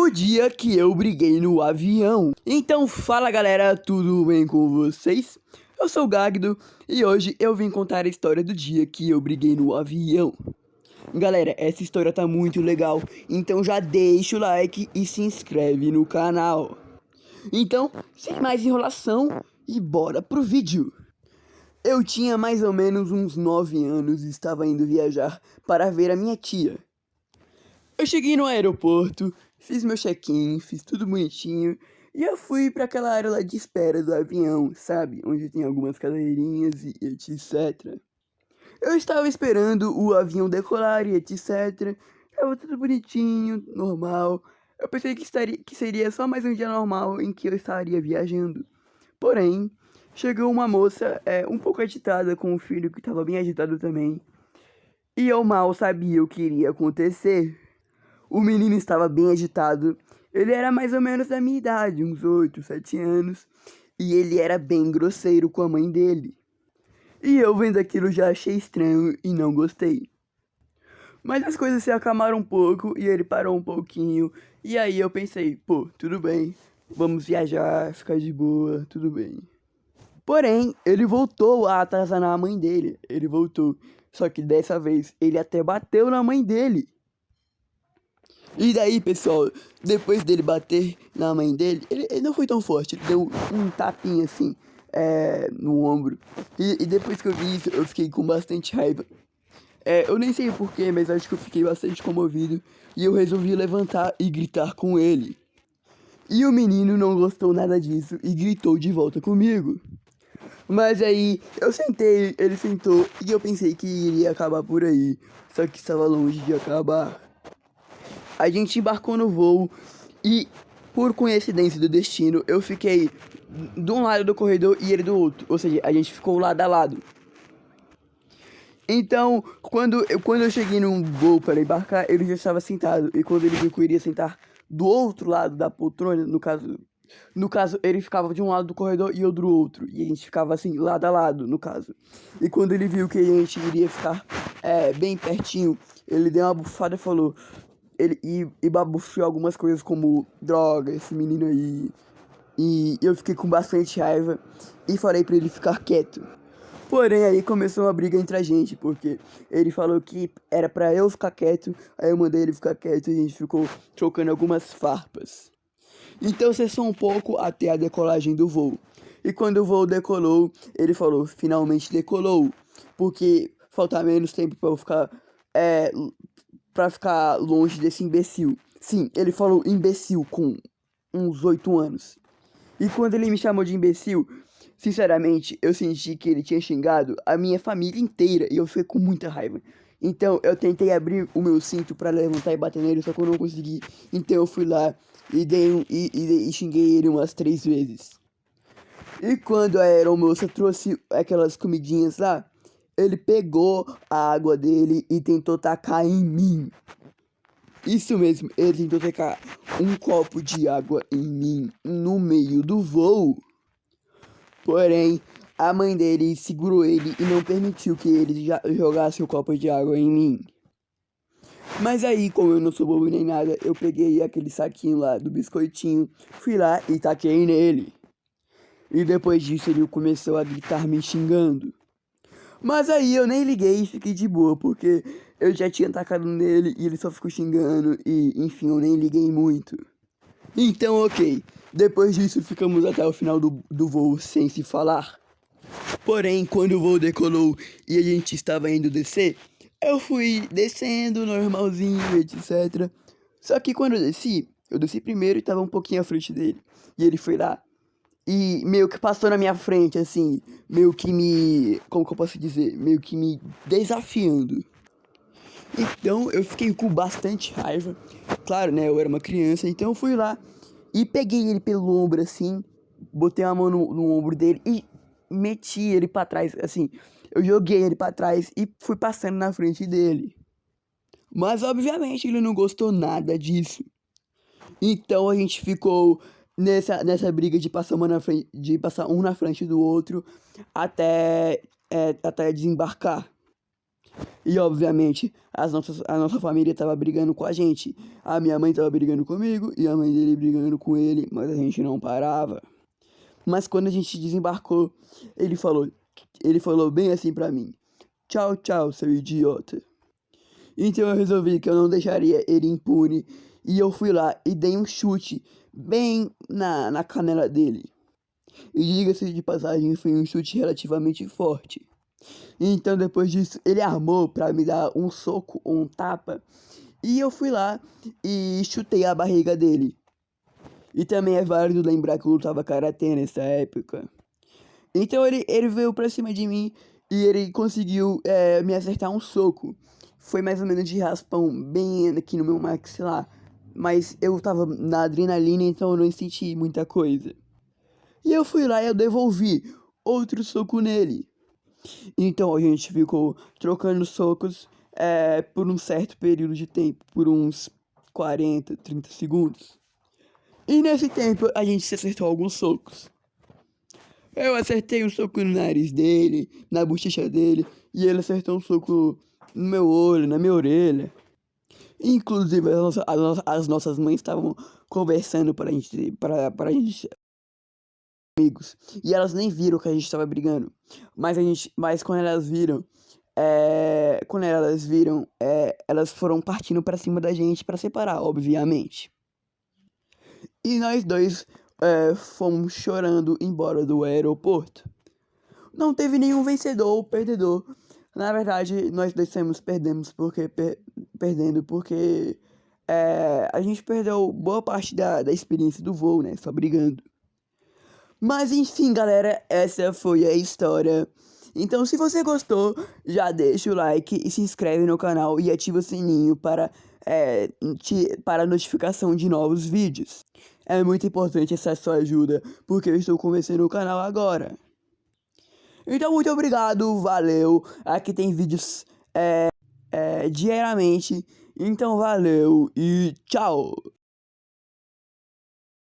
O dia que eu briguei no avião. Então fala galera, tudo bem com vocês? Eu sou o Gagdo e hoje eu vim contar a história do dia que eu briguei no avião. Galera, essa história tá muito legal, então já deixa o like e se inscreve no canal. Então, sem mais enrolação e bora pro vídeo. Eu tinha mais ou menos uns 9 anos e estava indo viajar para ver a minha tia. Eu cheguei no aeroporto, fiz meu check-in, fiz tudo bonitinho e eu fui para aquela área lá de espera do avião, sabe? Onde tem algumas cadeirinhas e etc. Eu estava esperando o avião decolar e etc. Tava tudo bonitinho, normal. Eu pensei que seria só mais um dia normal em que eu estaria viajando. Porém, chegou uma moça um pouco agitada com o filho que estava bem agitado também. E eu mal sabia o que iria acontecer. O menino estava bem agitado. Ele era mais ou menos da minha idade, uns 8, 7 anos. E ele era bem grosseiro com a mãe dele. E eu vendo aquilo já achei estranho e não gostei. Mas as coisas se acalmaram um pouco e ele parou um pouquinho. E aí eu pensei, pô, tudo bem. Vamos viajar, ficar de boa, tudo bem. Porém, ele voltou a atazanar a mãe dele. Ele voltou. Só que dessa vez ele até bateu na mãe dele. E daí, pessoal, depois dele bater na mãe dele, ele não foi tão forte, ele deu um tapinha assim, no ombro. E depois que eu vi isso, eu fiquei com bastante raiva. Eu nem sei o porquê, mas acho que eu fiquei bastante comovido. E eu resolvi levantar e gritar com ele. E o menino não gostou nada disso e gritou de volta comigo. Mas aí, eu sentei, ele sentou e eu pensei que iria acabar por aí. Só que estava longe de acabar. A gente embarcou no voo e, por coincidência do destino, eu fiquei de um lado do corredor e ele do outro. Ou seja, a gente ficou lado a lado. Então, quando eu cheguei num voo para embarcar, ele já estava sentado. E quando ele viu que eu iria sentar do outro lado da poltrona, no caso, ele ficava de um lado do corredor e eu do outro. E a gente ficava assim, lado a lado, no caso. E quando ele viu que a gente iria ficar bem pertinho, ele deu uma bufada e falou... E babufiou algumas coisas como droga, esse menino aí. E eu fiquei com bastante raiva e falei pra ele ficar quieto. Porém, aí começou uma briga entre a gente, porque ele falou que era pra eu ficar quieto, aí eu mandei ele ficar quieto e a gente ficou trocando algumas farpas. Então cessou um pouco até a decolagem do voo. E quando o voo decolou, ele falou, finalmente decolou, porque falta menos tempo pra eu ficar pra ficar longe desse imbecil. Sim, ele falou imbecil com uns 8 anos. E quando ele me chamou de imbecil, sinceramente, eu senti que ele tinha xingado a minha família inteira e eu fiquei com muita raiva. Então eu tentei abrir o meu cinto pra levantar e bater nele, só que eu não consegui. Então eu fui lá e e xinguei ele umas 3 vezes. E quando a aeromoça trouxe aquelas comidinhas lá, ele pegou a água dele e tentou tacar em mim. Isso mesmo, ele tentou tacar um copo de água em mim no meio do voo. Porém, a mãe dele segurou ele e não permitiu que ele jogasse o copo de água em mim. Mas aí, como eu não sou bobo nem nada, eu peguei aquele saquinho lá do biscoitinho, fui lá e taquei nele. E depois disso ele começou a gritar me xingando. Mas aí eu nem liguei e fiquei de boa, porque eu já tinha atacado nele e ele só ficou xingando e, enfim, eu nem liguei muito. Então, ok. Depois disso ficamos até o final do voo sem se falar. Porém, quando o voo decolou e a gente estava indo descer, eu fui descendo normalzinho, etc. Só que quando eu desci primeiro e estava um pouquinho à frente dele. E ele foi lá e meio que passou na minha frente, assim, meio que me... Como que eu posso dizer? Meio que me desafiando. Então eu fiquei com bastante raiva. Claro, né? Eu era uma criança, então eu fui lá e peguei ele pelo ombro, assim, botei a mão no ombro dele e meti ele pra trás, assim. Eu joguei ele pra trás e fui passando na frente dele. Mas obviamente ele não gostou nada disso. Então a gente ficou nessa briga de passar um na frente do outro até desembarcar. E obviamente, a nossa família tava brigando com a gente. A minha mãe tava brigando comigo e a mãe dele brigando com ele, mas a gente não parava. Mas quando a gente desembarcou, ele falou, ele falou bem assim pra mim: "Tchau, tchau, seu idiota." Então eu resolvi que eu não deixaria ele impune e eu fui lá e dei um chute bem na canela dele. E diga-se de passagem, foi um chute relativamente forte. Então depois disso, ele armou pra me dar um soco ou um tapa. E eu fui lá e chutei a barriga dele. E também é válido lembrar que eu lutava karatê nessa época. Então ele veio pra cima de mim e ele conseguiu me acertar um soco. Foi mais ou menos de raspão, bem aqui no meu maxilar. Mas eu tava na adrenalina, então eu não senti muita coisa. E eu fui lá e eu devolvi outro soco nele. Então a gente ficou trocando socos por um certo período de tempo, por uns 40, 30 segundos. E nesse tempo a gente se acertou alguns socos. Eu acertei um soco no nariz dele, na bochecha dele, e ele acertou um soco no meu olho, na minha orelha. Inclusive as nossas mães estavam conversando pra gente ser amigos. E elas nem viram que a gente estava brigando. Mas quando elas viram, elas foram partindo pra cima da gente pra separar, obviamente. E nós dois fomos chorando embora do aeroporto. Não teve nenhum vencedor ou perdedor. Na verdade, nós dois perdendo porque a gente perdeu boa parte da experiência do voo, né? Só brigando. Mas enfim, galera, essa foi a história. Então, se você gostou, já deixa o like e se inscreve no canal e ativa o sininho para notificação de novos vídeos. É muito importante essa sua ajuda, porque eu estou começando o canal agora. Então, muito obrigado, valeu. Aqui tem vídeos diariamente. Então, valeu e tchau.